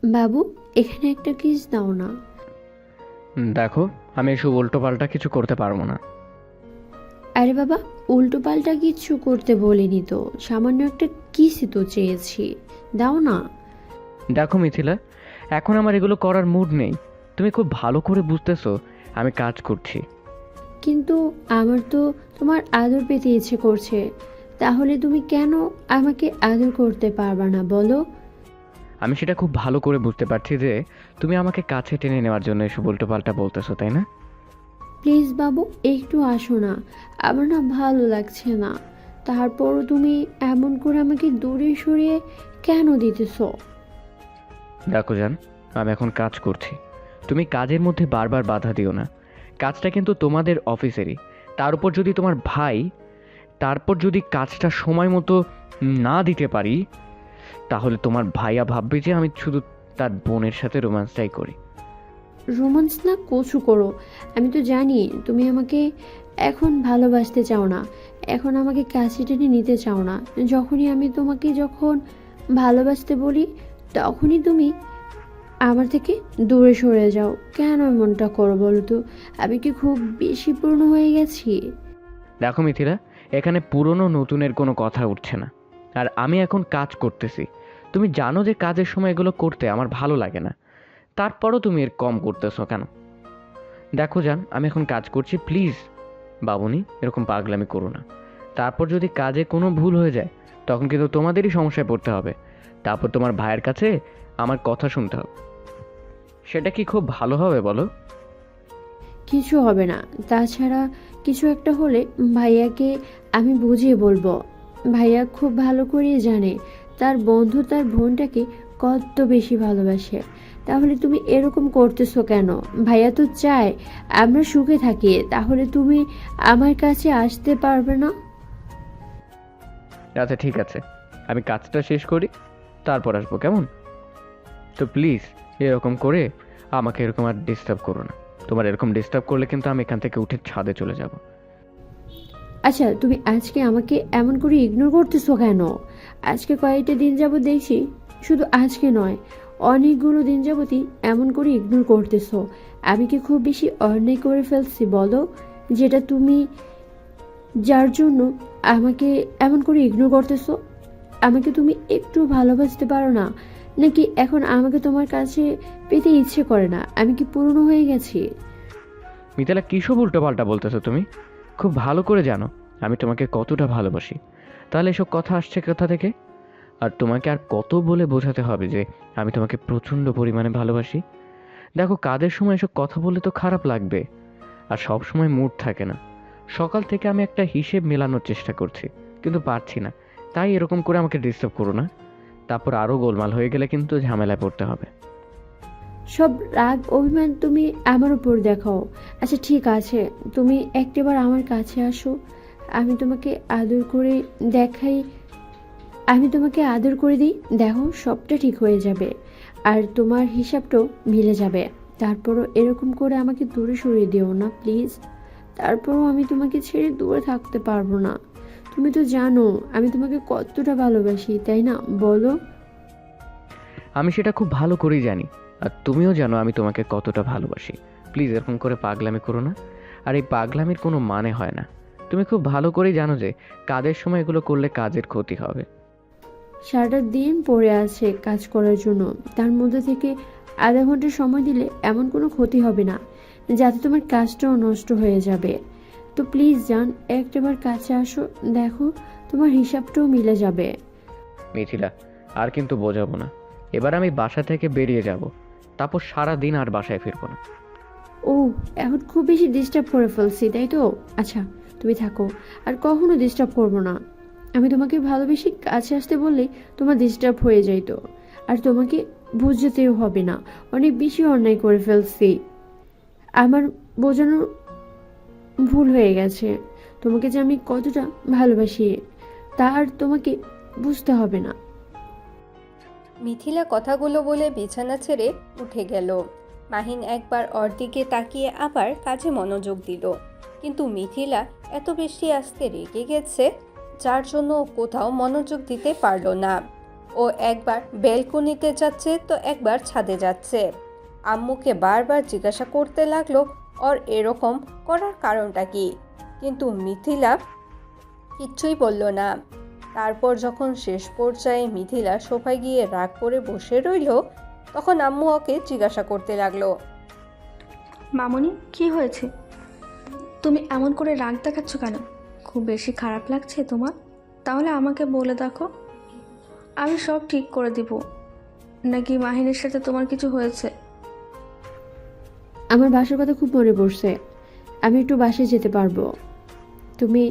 বাবু, এখানে একটা কিস দাও না। দেখো, আমি এসব উল্টোপাল্টা কিছু করতে পারবো না। আরে বাবা, উল্টো পাল্টা কিচ্ছু করতে বলিনি তো, সামান্য একটা কিসই তো চেয়েছি, দাও না। দেখো মিথিলা, এখন আমার এগুলো করার মুড নেই। তুমি খুব ভালো করে বুঝতেছো আমি কাজ করছি। কিন্তু আমার তো তোমার আদর পেতে ইচ্ছে করছে, তাহলে তুমি কেন আমাকে আদর করতে পারবা না বলো? আমি সেটা খুব ভালো করে বুঝতে পারছি যে তুমি আমাকে কাছে টেনে নেওয়ার জন্য এসব উল্টোপাল্টা বলতেছো, তাই না? প্লিজ বাবু, একটু আসো না, আমার না ভালো লাগছে না। তারপরও তুমি এমন করে আমাকে দূরে সরিয়ে কেন দিতেছো? দেখো জান, আমি এখন কাজ করছি। তুমি কাজের মধ্যে বারবার বাধা দিও না। কাজটা কিন্তু তোমাদের অফিসেরই। তার উপর যদি তোমার ভাই, তারপর যদি কাজটা সময় মতো না দিতে পারি, তাহলে তোমার ভাইয়া ভাববে যে আমি শুধু তার বোনের সাথে রোম্যান্সটাই করি। রোমান্স না কচু করো, আমি তো জানি তুমি আমাকে এখন ভালোবাসতে চাও না, এখন আমাকে কাছে টেনে নিতে চাও না। যখন ভালোবাসতে বলি, তখনই তুমি আমার থেকে দূরে সরে যাও। কেন এমনটা করো বলো তো? আমি কি খুব বেশি পুরনো হয়ে গেছি? দেখো মিথিলা, এখানে পুরনো নতুনের কোনো কথা উঠছে না। আর আমি এখন কাজ করতেছি। তুমি জানো যে কাজের সময় এগুলো করতে আমার ভালো লাগে না। তারপরও তুমি এর কম করতেছো কেন? দেখো জান, আমি এখন কাজ করছি, প্লিজ বাবুনি এরকম পাগলামি করো না। তারপর যদি কাজে কোনো ভুল হয়ে যায়, তখন কিন্তু তোমাদেরই সমস্যায় পড়তে হবে। তারপর তোমার ভাইয়ের কাছে আমার কথা শুনতে হবে। সেটা কি খুব ভালো হবে বলো? কিছু হবে না, তাছাড়া কিছু একটা হলে ভাইয়াকে আমি বুঝিয়ে বলবো। ভাইয়া খুব ভালো করেই জানে তার বন্ধু তার বোনটাকে কত বেশি ভালোবাসে। তাহলে তুমি এরকম করতেছো কেন? ভাইয়া তো চায় আমরা সুখে থাকি, তাহলে তুমি আমার কাছে আসতে পারবে না? আচ্ছা ঠিক আছে, আমি কাজটা শেষ করি, তারপর আসবো, কেমন? তো প্লিজ এরকম করে আমাকে এরকম আর ডিস্টার্ব করো না। তোমার এরকম ডিস্টার্ব করলে কিন্তু আমি এখান থেকে উঠে ছাদে চলে যাব। আচ্ছা, তুমি আজকে আমাকে এমন করে ইগনোর করতেছো কেন? আজকে কয়েকটা দিন যাবত দেখছি, শুধু আজকে নয়, অনেকগুলো দিন যাবতই এমন করে ইগনোর করতেছো। আমি কি খুব বেশি অন্যায় করে ফেলছি বলো, যেটা তুমি, যার জন্য আমাকে এমন করে ইগনোর করতেছো? আমাকে তুমি একটু ভালোবাসতে পারো না, নাকি এখন আমাকে তোমার কাছে পেতে ইচ্ছে করে না? আমি কি পুরনো হয়ে গেছি? মিতালা, কিসব উল্টো পাল্টা বলতেছো তুমি? খুব ভালো করে জানো আমি তোমাকে কতটা ভালোবাসি। তাহলে এসব কথা আসছে কোথা থেকে? আর তোমাকে আর কত বলে বোঝাতে হবে যে আমি তোমাকে প্রচণ্ড পরিমাণে ভালোবাসি? দেখো, কাজের সময় এসব কথা বললে তো খারাপ লাগবে। আর সব সময় মুড থাকে না। সকাল থেকে আমি একটা হিসেব মেলানোর চেষ্টা করছি, কিন্তু পারছি না। তাই এরকম করে আমাকে ডিস্টার্ব করো না। তারপর আরও গোলমাল হয়ে গেলে কিন্তু ঝামেলায় পড়তে হবে। সব রাগ অভিমান তুমি আমার উপর দেখাও। আচ্ছা ঠিক আছে, তুমি একটাবার আমার কাছে আসো, আমি তোমাকে আদর করে দেখাই, আমি তোমাকে আদর করে দিই, দেখো সবটা ঠিক হয়ে যাবে, আর তোমার হিসাবটাও মিলে যাবে। তারপরও এরকম করে আমাকে দূরে সরিয়ে দিও না প্লিজ। তারপরও আমি তোমাকে ছেড়ে দূরে থাকতে পারবো না। তুমি তো জানো আমি তোমাকে কতটা ভালোবাসি, তাই না বলো? আমি সেটা খুব ভালো করেই জানি। আর তুমিও জানো আমি তোমাকে কতটা ভালোবাসি। প্লিজ এরকম করে পাগলামি করো না। আর এই পাগলামির কোনো মানে হয় না। তুমি খুব ভালো করেই জানো যে কাজের সময় এগুলো করলে কাজের ক্ষতি হবে। সারাটা দিন পড়ে আছে কাজ করার জন্য, তার মধ্যে থেকে আধা ঘন্টা সময় দিলে এমন কোনো ক্ষতি হবে না যাতে তোমার কাজটাও নষ্ট হয়ে যাবে। তো প্লিজ জান, একটাবার কাছে আসো, দেখো তোমার হিসাবটাও মিলে যাবে। মিথিলা, আর কিন্তু বোঝাবো না। এবার আমি বাসা থেকে বেরিয়ে যাব। তারপর সারা দিন আর বাসায় ফিরবো না। ও, এখন খুব বেশি ডিস্টার্ব করে ফেলছি তাই তো? আচ্ছা, তুমি থাকো, আর কখনো ডিস্টার্ব করবো না। আমি তোমাকে ভালোবেসে কাছে আসতে বললেই তোমার ডিস্টার্ব হয়ে যাইতো, আর তোমাকে বুঝতেও হবে না। অনেক বেশি অন্যায় করে ফেলছি, আমার বোঝানোর ভুল হয়ে গেছে। তোমাকে যে আমি কতটা ভালোবাসি তা আর তোমাকে বুঝতে হবে না। মিথিলা কথাগুলো বলে বিছানা ছেড়ে উঠে গেল। মাহিন একবার ওর দিকে তাকিয়ে আবার কাজে মনোযোগ দিল। কিন্তু মিথিলা এত বেশি আজকে রেগে গেছে, যার জন্য ও কোথাও মনোযোগ দিতে পারল না। ও একবার বেলকনিতে যাচ্ছে তো একবার ছাদে যাচ্ছে। আম্মুকে বারবার জিজ্ঞাসা করতে লাগলো ওর এরকম করার কারণটা কি, কিন্তু মিথিলা কিচ্ছুই বলল না। তারপর যখন শেষ পর্যায়ে মিথিলা সোফায় গিয়ে রাগ করে বসে রইল, তখন আম্মু ওকে জিজ্ঞাসা করতে লাগলো, মামনি কি হয়েছে? তুমি এমন করে রাগ দেখাচ্ছ কেন? খুব বেশি খারাপ লাগছে তোমার? তাহলে আমাকে বলে দেখো, আমি সব ঠিক করে দিব। নাকি মাহিনের সাথে তোমার কিছু হয়েছে? আমার বাসার কথা খুব মনে পড়ছে। আমি একটু বাসায় যেতে পারবো? তুমি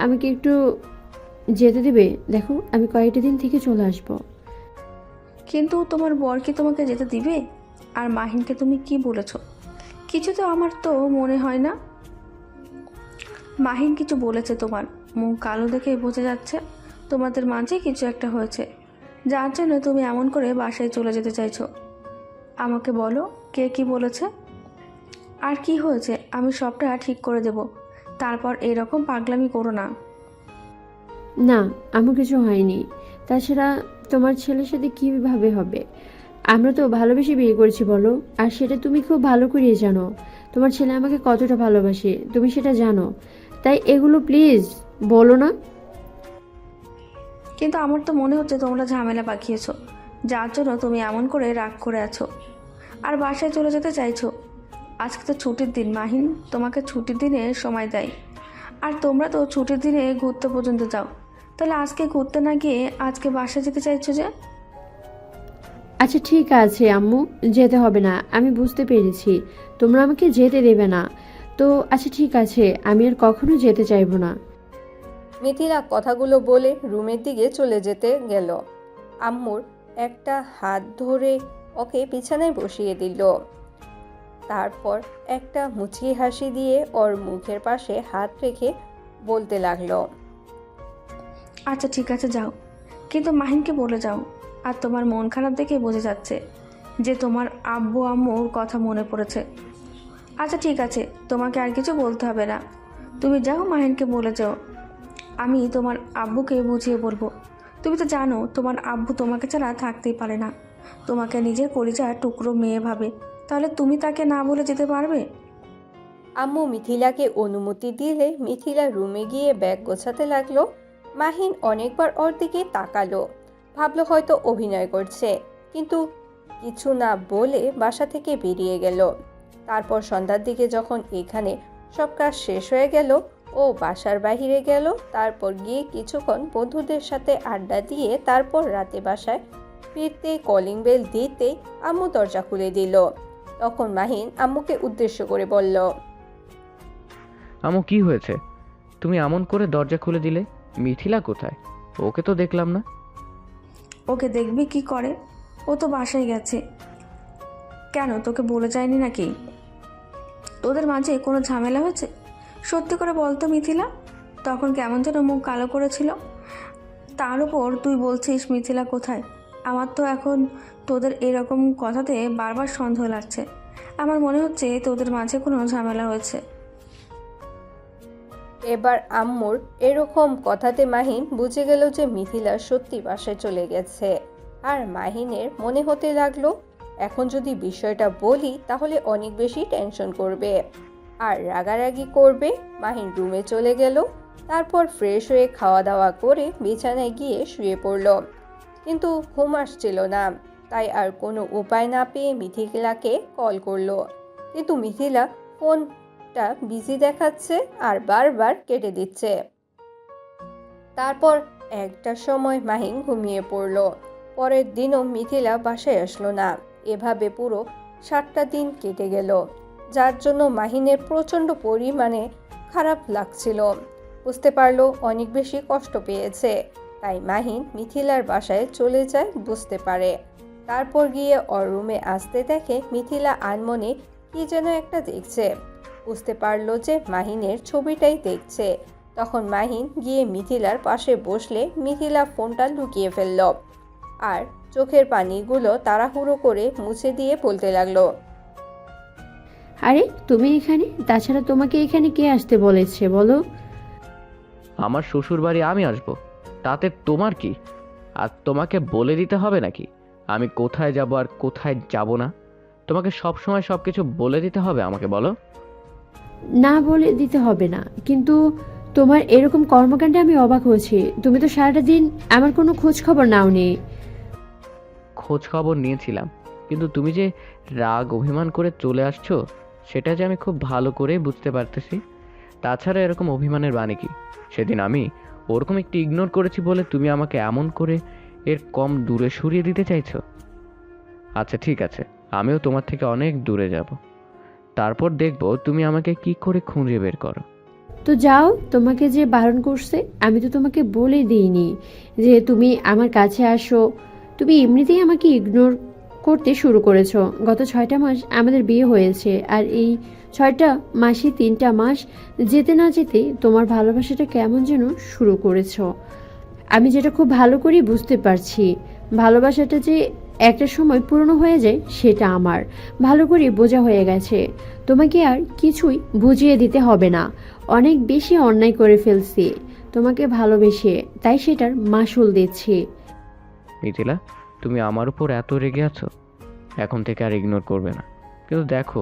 আমাকে একটু যেতে দেবে? দেখো, আমি কয়েকটা দিন থেকে চলে আসবো। কিন্তু তোমার বর কি তোমাকে যেতে দিবে? আর মাহিনকে তুমি কি বলেছো? কিছু তো আমার তো মনে হয় না। মাহিন কিছু বলেছে তোমার? মুখ কালো দেখে বোঝা যাচ্ছে তোমাদের মাঝে কিছু একটা হয়েছে, যার জন্য তুমি এমন করে বাসায় চলে যেতে চাইছো। আমাকে বলো, কে কি বলেছে আর কি হয়েছে? আমি সবটা ঠিক করে দেব। তারপর এরকম পাগলামি করো না। না, আমার কিছু হয়নি। তাছাড়া তোমার ছেলের সাথে কীভাবে হবে? আমরা তো ভালোবেসে বিয়ে করেছি বলো, আর সেটা তুমি খুব ভালো করেই জানো। তোমার ছেলে আমাকে কতটা ভালোবাসে তুমি সেটা জানো। তাই এগুলো প্লিজ বলো না। কিন্তু আমার তো মনে হচ্ছে তোমরা ঝামেলা পাকিয়েছো, যার জন্য তুমি এমন করে রাগ করে আছো আর বাসায় চলে যেতে চাইছো। আজকে তো ছুটির দিন, মাহিন তোমাকে ছুটির দিনে সময় দেয়, আর তোমরা তো ছুটির দিনে ঘুরতে পর্যন্ত যাও। তাহলে আজকে ঘুরতে না গিয়ে আজকে বাসায় যেতে চাইছো যে? আচ্ছা ঠিক আছে আম্মু, যেতে হবে না, আমি বুঝতে পেরেছি তোমরা আমাকে যেতে দেবে না। তো আচ্ছা ঠিক আছে, আমি আর কখনো যেতে চাইবো না। মিথিলা কথাগুলো বলে রুমের দিকে চলে যেতে গেল। আম্মুর একটা হাত ধরে ওকে বিছানায় বসিয়ে দিল। তারপর একটা মুচকি হাসি দিয়ে ওর মুখের পাশে হাত রেখে বলতে লাগলো, আচ্ছা ঠিক আছে যাও, কিন্তু মাহিনকে বলে যাও। আর তোমার মন খারাপ দেখে বোঝা যাচ্ছে যে তোমার আব্বু আম্মুর কথা মনে পড়েছে। আচ্ছা ঠিক আছে, তোমাকে আর কিছু বলতে হবে না, তুমি যাও মাহিনকে বলে যাও। আমি তোমার আব্বুকে বুঝিয়ে বলবো। তুমি তো জানো তোমার আব্বু তোমাকে ছাড়া থাকতেই পারে না, তোমাকে নিজের কলিজার টুকরো মেয়ে ভাবে। তাহলে তুমি তাকে না বলে যেতে পারবে? আম্মু মিথিলাকে অনুমতি দিলে মিথিলা রুমে গিয়ে ব্যাগ গোছাতে লাগলো। মাহিন অনেকবার ওর দিকে তাকালো, ভাবলো হয়তো অভিনয় করছে, কিন্তু কিছু না বলে বাসা থেকে বেরিয়ে গেল। তারপর সন্ধ্যার দিকে যখন এখানে সব কাজ শেষ হয়ে গেল, ও বাসার বাইরে গেল। তারপর গিয়ে কিছুক্ষণ বন্ধুদের সাথে আড্ডা দিয়ে তারপর রাতে বাসায় ফিরতে কলিং বেল দিতেই আম্মু দরজা খুলে দিল। তখন মাহিন আম্মুকে উদ্দেশ্য করে বলল, আমু কি হয়েছে? তুমি এমন করে দরজা খুলে দিলে? মিথিলা কোথায়? ওকে তো দেখলাম না। ওকে দেখবি কি করে, ও তো বাসায় গেছে। কেন, তোকে বলে যায়নি নাকি তোদের মাঝে কোনো ঝামেলা হয়েছে? সত্যি করে বলতো মিথিলা, তখন কেমন যেন মুখ কালো করেছিল। তার উপর তুই বলছিস মিথিলা কোথায়? আমার তো এখন তোদের এরকম কথাতে বারবার সন্দেহ লাগছে। আমার মনে হচ্ছে তোদের মাঝে কোনো ঝামেলা হয়েছে। এবার আম্মুর এরকম কথাতে মাহিন বুঝে গেল যে মিথিলা সত্যি বাসায় চলে গেছে। আর মাহিনের মনে হতে লাগলো এখন যদি বিষয়টা বলি তাহলে অনেক বেশি টেনশন করবে আর রাগারাগি করবে। মাহিন রুমে চলে গেল। তারপর ফ্রেশ হয়ে খাওয়া দাওয়া করে বিছানায় গিয়ে শুয়ে পড়ল, কিন্তু ঘুম আসছিল না। তাই আর কোনো উপায় না পেয়ে মিথিলাকে কল করলো, কিন্তু মিথিলা ফোনটা বিজি দেখাচ্ছে আর বারবার কেটে দিচ্ছে। তারপর একটা সময় মাহিন ঘুমিয়ে পড়ল। পরের দিনও মিথিলা বাসায় আসলো না। এভাবে পুরো 7টা দিন কেটে গেল, যার জন্য মাহিনের প্রচণ্ড পরিমাণে খারাপ লাগছিল। বুঝতে পারলো অনেক বেশি কষ্ট পেয়েছে। তাই মাহিন মিথিলার বাসায় চলে যায় বুঝতে পারে। তারপর গিয়ে ওর রুমে আসতে দেখে মিথিলা আনমনে কি যেন একটা দেখছে। বুঝতে পারলো যে মাহিনের ছবিটাই দেখছে। তখন মাহিন গিয়ে মিথিলার পাশে বসলে মিথিলা ফোনটা লুকিয়ে ফেলল আর চোখের পানিগুলো তাড়াহুড়ো করে মুছে দিয়ে বলতে লাগলো, আরে তুমি এখানে? তাছাড়া তোমাকে এখানে কে আসতে বলেছে বলো? আমার শ্বশুর বাড়ি আমি আসবো, তাতে তোমার কি? আর তোমাকে বলে দিতে হবে নাকি আমি কোথায় যাব আর কোথায় যাব না? তোমাকে সব সময় সব কিছু বলে দিতে হবে আমাকে, বলো? না বলে দিতে হবে না, কিন্তু তোমার এরকম কর্মকাণ্ডে আমি অবাক হয়েছি। তুমি তো সারাটা দিন আমার কোনো খোঁজ খবর নাওনি। খোঁজ খবর নিয়েছিলাম, কিন্তু তুমি যে রাগ অভিমান করে চলে আসছো সেটা যে আমি খুব ভালো করেই বুঝতে পারতেছি। তাছাড়া এরকম অভিমানের বাণী কি? সেদিন আমি ওরকম একটু ইগনোর করেছি বলে তুমি আমাকে এমন করে এর কম দূরে সরিয়ে দিতে চাইছো? আচ্ছা ঠিক আছে, আমিও তোমার থেকে অনেক দূরে যাব, তারপর দেখবো তুমি আমাকে কি করে খুঁজে বের করো। তো যাও, তোমাকে যে বারণ করছে আমি তো তোমাকে বলে দিইনি যে তুমি আমার কাছে আসো। তুমি এমনিতেই আমাকে ইগনোর করতে শুরু করেছো। গত 6টা মাস আমাদের বিয়ে হয়েছে, আর এই 6টা মাসে 3টা মাস যেতে না যেতে তোমার ভালোবাসাটা কেমন যেন শুরু করেছো। আমি যেটা খুব ভালো করে বুঝতে পারছি, ভালোবাসাটা যে একটা সময় পুরনো হয়ে যায় সেটা আমার ভালো করে বোঝা হয়ে গেছে। তোমাকে আর কিছুই বুঝিয়ে দিতে হবে না। অনেক বেশি অন্যায় করে ফেলছি তোমাকে ভালোবেসে, তাই সেটার মাসুল দিচ্ছি। মিথিলা, তুমি আমার উপর এত রেগে আছো, এখন থেকে আর ইগনোর করবে না। কিন্তু দেখো,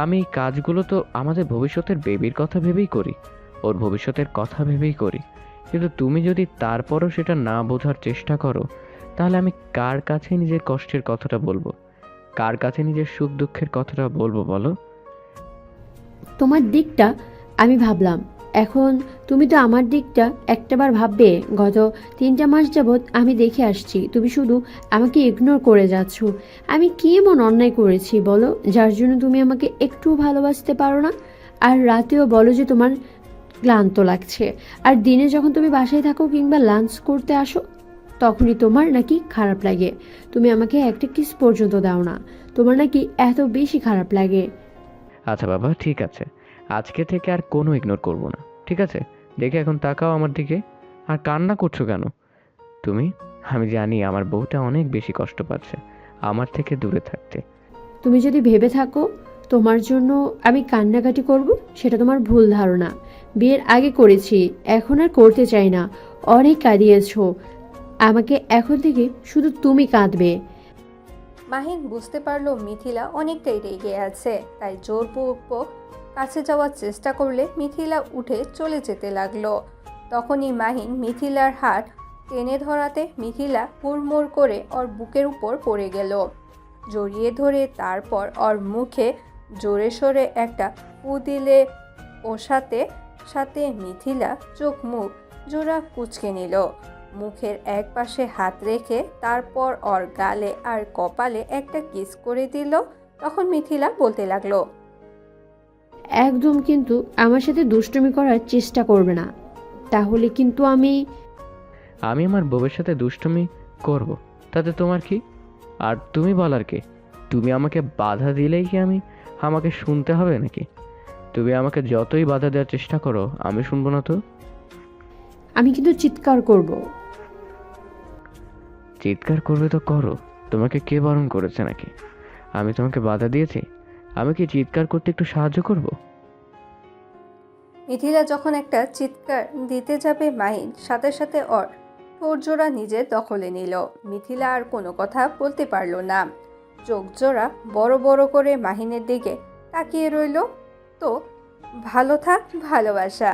আমি এই কাজগুলো তো আমাদের ভবিষ্যতের বেবির কথা ভেবেই করি, ওর ভবিষ্যতের কথা ভেবেই করি। কিন্তু তুমি যদি তারপরও সেটা না বোঝার চেষ্টা করো, তাহলে আমি কার কাছে নিজের কষ্টের কথাটা বলবো, কার কাছে নিজের সুখ দুঃখের কথাটা বলবো বলো? তোমার দিকটা আমি ভাবলাম, এখন তুমি তো আমার দিকটা একটাবার ভাববে। গত 3টা মাস যাবৎ আমি দেখে আসছি তুমি শুধু আমাকে ইগনোর করে যাচ্ছ। আমি কি এমন অন্যায় করেছি বলো, যার জন্য তুমি আমাকে একটু ভালোবাসতে পারো না? আর রাতেও বলো যে তোমার ক্লান্ত লাগছে, আর দিনে যখন তুমি বাসায় থাকো কিংবা লাঞ্চ করতে আসো তখনই তোমার নাকি খারাপ লাগে। তুমি আমাকে একটা কিস পর্যন্ত দাও না, তোমার নাকি এত বেশি খারাপ লাগে। আচ্ছা বাবা, ঠিক আছে, আজকে থেকে আর কোনো ইগনোর করব না, ঠিক আছে? দেখে এখন তাকাও আমার দিকে। আর কান্না করছো কেন তুমি? আমি জানি আমার বউটা অনেক বেশি কষ্ট পাচ্ছে আমার থেকে দূরে থাকতে। তুমি যদি ভেবে থাকো তোমার জন্য আমি কান্নাকাটি করব, সেটা তোমার ভুল ধারণা। বিয়ের আগে করেছি, এখন আর করতে চাই না। অনেক কাঁদিয়েছো আমাকে, এখন থেকে শুধু তুমি কাঁদবে। মাহিন বুঝতে পারলো মিথিলা অনেকটাই রেগে আছে, তাই জোরপূর্বক কাছে যাওয়ার চেষ্টা করলে মিথিলা উঠে চলে যেতে লাগলো। তখনই মাহিন মিথিলার হাত টেনে ধরাতে মিথিলা হুড়মুড় করে ওর বুকের উপর পড়ে গেল। জড়িয়ে ধরে তারপর ওর মুখে জোরে সোরে একটা ফু দিলে ওর সাথে সাথে মিথিলা চোখ মুখ জোড়া কুঁচকে নিল। মুখের এক পাশে হাত রেখে তারপর ওর গালে আর কপালে একটা কিস করে দিল। তখন মিথিলা বলতে লাগলো, একদম কিন্তু আমার সাথে দুষ্টুমি করার চেষ্টা করবে না, তাহলে কিন্তু আমি আমার বউয়ের সাথে দুষ্টুমি করব, তাতে তোমার কি? আর তুমি বলার কে? তুমি আমাকে বাধা দিলেই কি আমাকে শুনতে হবে নাকি? তুমি আমাকে যতই বাধা দেওয়ার চেষ্টা করো আমি শুনবো না তো। আমি কিন্তু চিৎকার করব। চিৎকার করবে তো করো, তোমাকে কে বারণ করেছে নাকি? আমি তোমাকে বাধা দিয়েছি? আমি কি চিৎকার করতে একটু সাহায্য করব? মিথিলা যখন একটা চিৎকার দিতে যাবে মাহিন সাথে সাথে ওর ঠোঁটজোড়া নিজের দখলে নিল। মিথিলা আর কোনো কথা বলতে পারল না, চোখ জোড়া বড় বড় করে মাহিনের দিকে তাকিয়ে রইল। তো ভালো থাক ভালোবাসা।